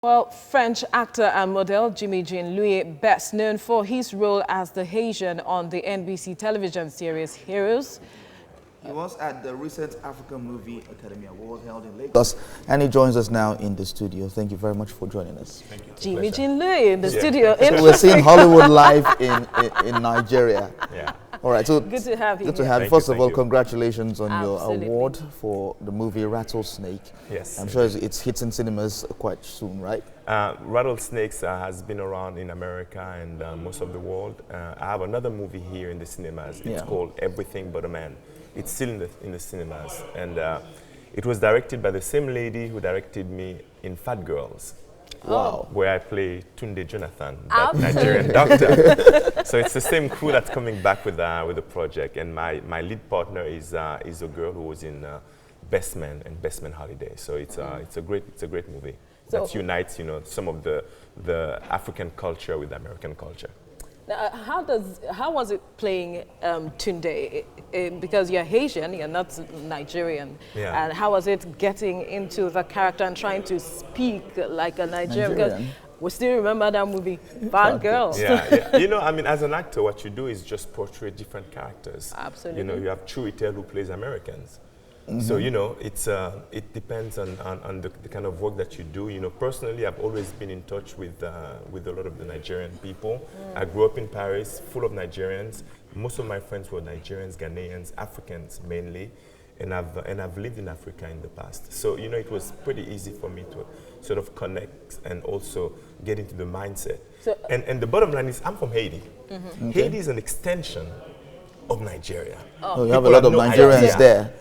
Well, French actor and model Jimmy Jean Loius, best known for his role as the Haitian on the NBC television series Heroes. He was at the recent African Movie Academy Award held in Lagos, and he joins us now in the studio. Thank you very much for joining us. Thank you. Jimmy Jean Loius in the studio. So we're seeing Hollywood live in Nigeria. Yeah. All right, so Good to have you. good to here. have you. Thank First you, of all, thank you. congratulations on Absolutely. your award for the movie Rattlesnake. Yes. I'm sure it's hitting cinemas quite soon, right? Rattlesnakes has been around in America and most of the world. I have another movie here in the cinemas. It's Yeah. called Everything But a Man. It's still in the cinemas. And it was directed by the same lady who directed me in Fat Girls, Wow. where I play Tunde Jonathan, that Nigerian doctor. So it's the same crew that's coming back with the project. And my lead partner is a girl who was in Best Man and Best Man Holiday. So it's a great movie that unites some of the African culture with the American culture. How was it playing Tunde? Because you're Haitian, you're not Nigerian. Yeah. And how was it getting into the character and trying to speak like a Nigerian? Because we still remember that movie, Bad Girls. Yeah. As an actor, what you do is just portray different characters. Absolutely. You have Chiwetel who plays Americans. Mm-hmm. So, it depends on the kind of work that you do. Personally, I've always been in touch with a lot of the Nigerian people. I grew up in Paris, full of Nigerians. Most of my friends were Nigerians, Ghanaians, Africans mainly. And I've lived in Africa in the past. So, it was pretty easy for me to sort of connect and also get into the mindset. So, and the bottom line is I'm from Haiti. Mm-hmm. Haiti is an extension of Nigeria. Oh, you have a lot of Nigerians there.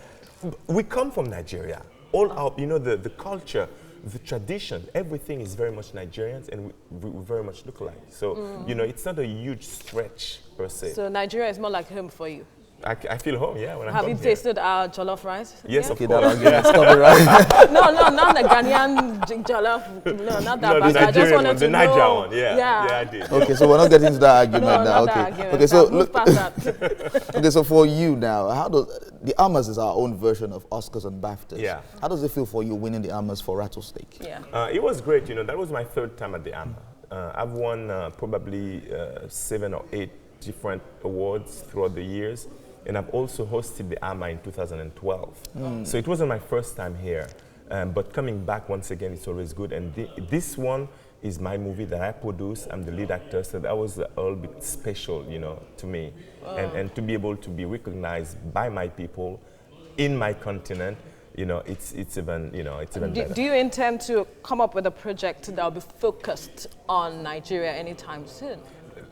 We come from Nigeria. All our, the culture, the tradition, everything is very much Nigerians, and we very much look alike. So, it's not a huge stretch per se. so Nigeria is more like home for you. I feel home, yeah, when I Have come you here. tasted our jollof rice? Yes, Yeah? of Okay, course. that argument, stop it right. No, not the Ghanaian jollof. No, not that. No, the but I just Nigerian wanted one, to the Niger know. one, yeah, I did. Okay, so we're not getting into that argument No, now. not Okay, that argument. okay. So Move look, past that. okay. So for you now, how does the Amas is our own version of Oscars and BAFTAs? Yeah. How does it feel for you winning the Amas for Rattlesnake? Yeah. It was great, that was my third time at the AMA. I've won probably 7 or 8 different awards throughout the years, and I've also hosted the AMA in 2012. So it wasn't my first time here, but coming back once again, it's always good. And this one is my movie that I produce. I'm the lead actor, so that was a little bit special, to me. And to be able to be recognized by my people in my continent, it's even better. Do you intend to come up with a project that will be focused on Nigeria anytime soon?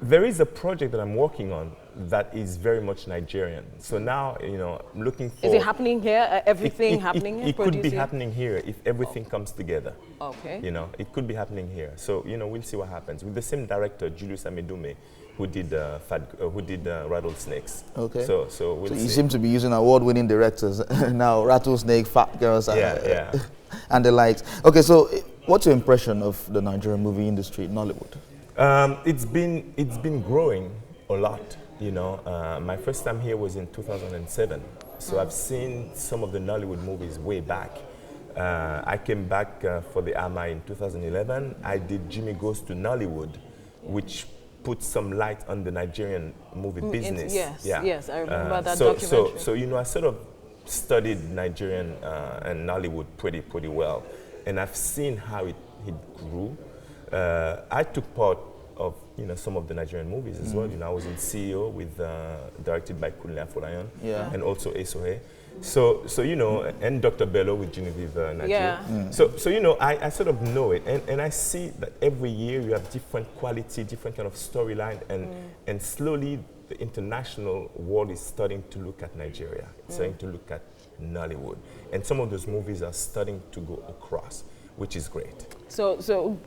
There is a project that I'm working on that is very much Nigerian. So now, I'm looking for... Is it happening here? Everything happening here? It could be producing? happening here if everything comes together. Okay. It could be happening here. So, we'll see what happens. With the same director, Julius Amedume, who did Rattlesnakes. Okay. So we'll So see. you seem to be using award-winning directors now, Rattlesnake, Fat Girls, Yeah. and the likes. Okay, so what's your impression of the Nigerian movie industry, Nollywood? It's been growing a lot. My first time here was in 2007, so I've seen some of the Nollywood movies way back. I came back for the AMA in 2011. I did Jimmy Goes to Nollywood, which put some light on the Nigerian movie business. Yes, I remember that documentary. So I sort of studied Nigerian and Nollywood pretty well, and I've seen how it grew. I took part of some of the Nigerian movies as well. I was in CEO with directed by Kunle Afolayan, and also Esohe. So and Dr. Bello with Genevieve Naji. Yeah. So I sort of know it, and I see that every year you have different quality, different kind of storyline, and slowly the international world is starting to look at Nigeria, starting to look at Nollywood, and some of those movies are starting to go across, which is great. So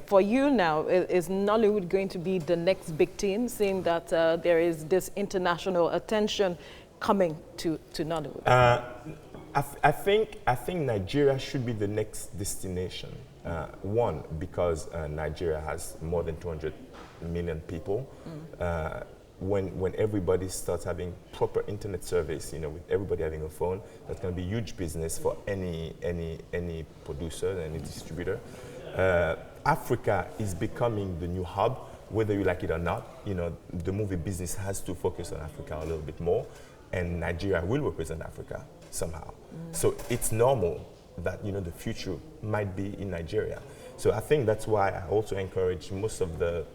for you now, is Nollywood going to be the next big thing, seeing that there is this international attention coming to Nollywood? I think Nigeria should be the next destination. One, because Nigeria has more than 200 million people. When everybody starts having proper internet service, with everybody having a phone, that's going to be huge business for any producer, any distributor. Africa is becoming the new hub, whether you like it or not. You know, the movie business has to focus on Africa a little bit more, and Nigeria will represent Africa somehow. So it's normal that, you know, the future might be in Nigeria. So I think that's why I also encourage most of the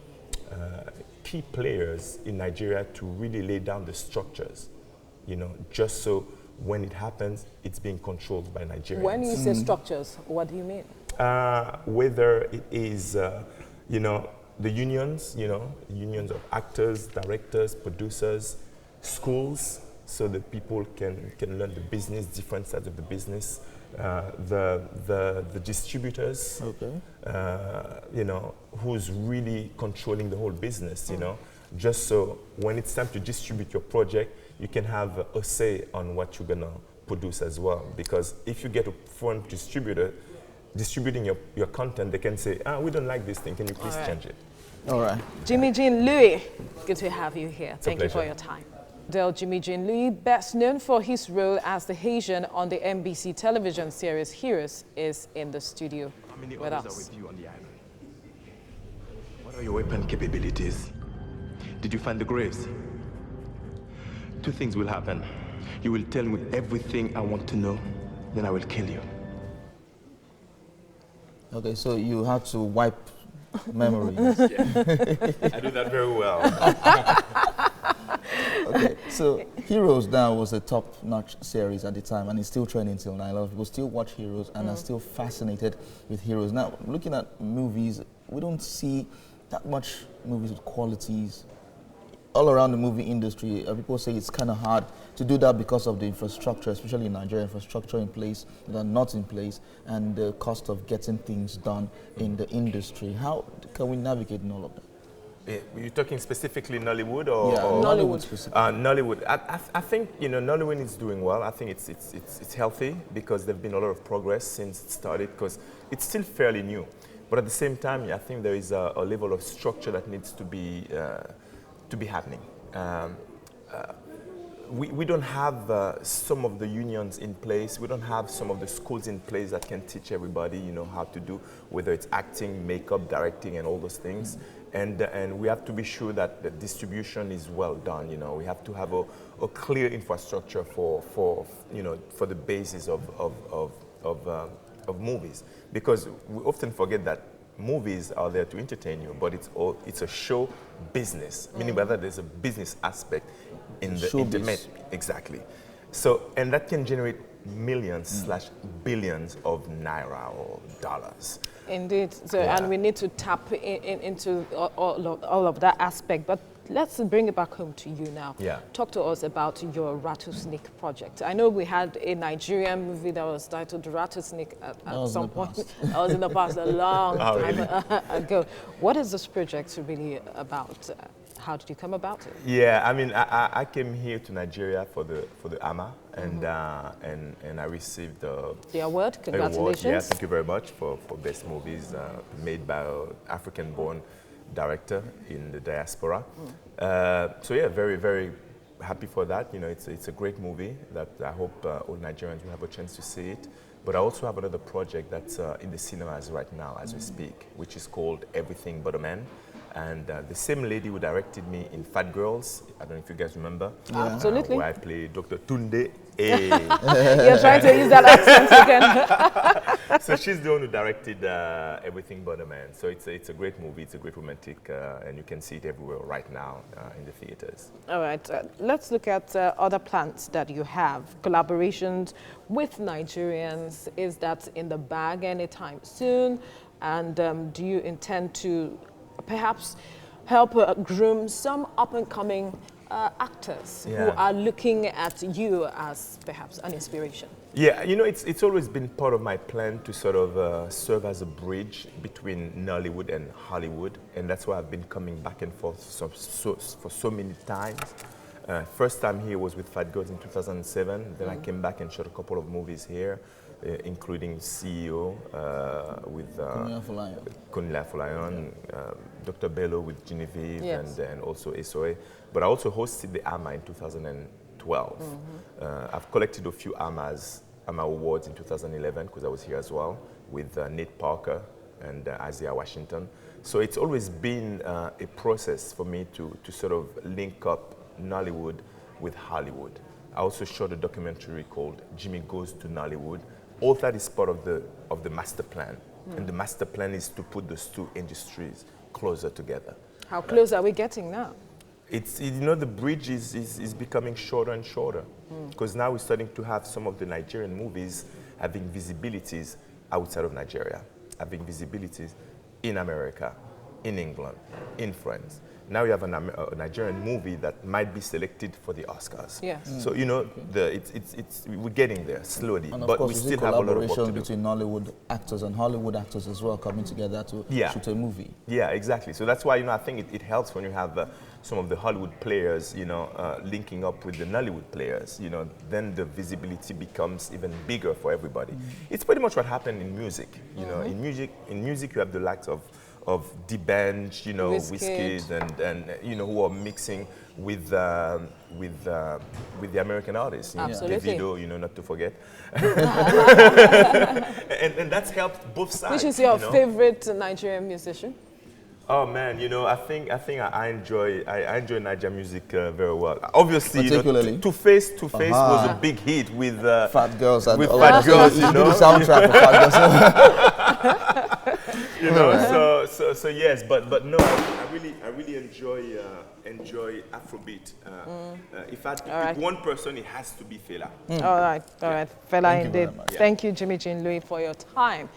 key players in Nigeria to really lay down the structures, you know, just so when it happens, it's being controlled by Nigerians. When you say structures, what do you mean? Whether it is, you know, the unions, you know, unions of actors, directors, producers, schools, so that people can learn the business, different sides of the business, the distributors, you know, who's really controlling the whole business, you know, just so when it's time to distribute your project, you can have a say on what you're gonna produce as well. Because if you get a foreign distributor distributing your content, they can say, we don't like this thing, can you please change it? All right. Jimmy Jean Loius, good to have you here. Thank you for pleasure. your time. Jimmy Jean Loius, best known for his role as the Haitian on the NBC television series Heroes, is in the studio How many with others us. are with you on the island? What are your weapon capabilities? Did you find the graves? Two things will happen. You will tell me everything I want to know, then I will kill you. Okay, so you had to wipe memories. I do that very well. Okay, so Heroes now was a top-notch series at the time, and it's still trending till now. A lot of people still watch Heroes and are still fascinated with Heroes. Now, looking at movies, we don't see that much movies with qualities all around the movie industry. People say it's kind of hard to do that because of the infrastructure, especially in Nigeria, infrastructure in place that are not in place, and the cost of getting things done in the industry. How can we navigate in all of that? You're talking specifically Nollywood or? Yeah, or Nollywood specifically. Nollywood. I think, you know, Nollywood is doing well. I think it's healthy because there's been a lot of progress since it started, because it's still fairly new. But at the same time, I think there is a level of structure that needs to be happening. We don't have some of the unions in place. We don't have some of the schools in place that can teach everybody, you know, how to do, whether it's acting, makeup, directing, and all those things. And we have to be sure that the distribution is well done. You know, we have to have a clear infrastructure for you know, for the basis of movies, because we often forget that movies are there to entertain you, but it's a show business, meaning whether there's a business aspect in the internet. Exactly. So, and that can generate millions / billions of naira or dollars. Indeed, so, and we need to tap into all of that aspect. But let's bring it back home to you now. Yeah. Talk to us about your Rattlesnake project. I know we had a Nigerian movie that was titled Rattlesnake at some point. That was in the past, a long time ago. What is this project really about? How did you come about it? Yeah, I mean, I came here to Nigeria for the AMA, and I received the award. Congratulations! Yeah, thank you very much for best movies made by an African-born director in the diaspora. So yeah, very, very happy for that. You know, it's a great movie that I hope all Nigerians will have a chance to see it. But I also have another project that's in the cinemas right now as we speak, which is called Everything But a Man. And the same lady who directed me in Fat Girls, I don't know if you guys remember. Yeah. Absolutely. Where I played Dr. Tunde. You're trying to use that accent again. So she's the one who directed Everything But a Man. So it's a great movie, it's a great romantic, and you can see it everywhere right now in the theaters. All right, let's look at other plans that you have. Collaborations with Nigerians, is that in the bag anytime soon? And do you intend to perhaps help groom some up-and-coming actors who are looking at you as perhaps an inspiration? Yeah, you know, it's always been part of my plan to sort of serve as a bridge between Nollywood and Hollywood, and that's why I've been coming back and forth for so many times. First time here was with Fat Girls in 2007, then I came back and shot a couple of movies here, including CEO with Konila Folayon, Dr. Bello with Genevieve, and also SOA. But I also hosted the AMA in 2012. I've collected a few AMA awards in 2011 because I was here as well with Nate Parker, and Isaiah Washington. So it's always been a process for me to sort of link up Nollywood with Hollywood. I also shot a documentary called Jimmy Goes to Nollywood. All that is part of the master plan. And the master plan is to put those two industries closer together. How close are we getting now? It's, you know, the bridge is becoming shorter and shorter. Because now we're starting to have some of the Nigerian movies having visibilities outside of Nigeria, having visibilities in America, in England, in France. Now we have a Nigerian movie that might be selected for the Oscars. Yes. So, you know, we're getting there slowly, And of but course, we we see still have a lot of work to collaboration do. between Nollywood actors and Hollywood actors as well coming together to shoot a movie. Yeah, exactly. So that's why, you know, I think it helps when you have some of the Hollywood players, you know, linking up with the Nollywood players. You know, then the visibility becomes even bigger for everybody. It's pretty much what happened in music. You know, in music you have the likes of D-Bench, you know, Wizkid and you know, who are mixing with the American artists. You know, Absolutely. Davido, you know, not to forget. and that's helped both sides. Which is your you know? favorite Nigerian musician? Oh man, you know, I think I enjoy Nigerian music very well. Obviously, you know, Two Face was a big hit with Fat Girls and with all Fat that. Girls, You you do know. the soundtrack for Fat Girls. You know, so yes, but no, I really enjoy Afrobeat. If I pick one person, it has to be Fela. All right, Fela Thank you indeed. very much. Thank you, Jimmy Jean Loius, for your time.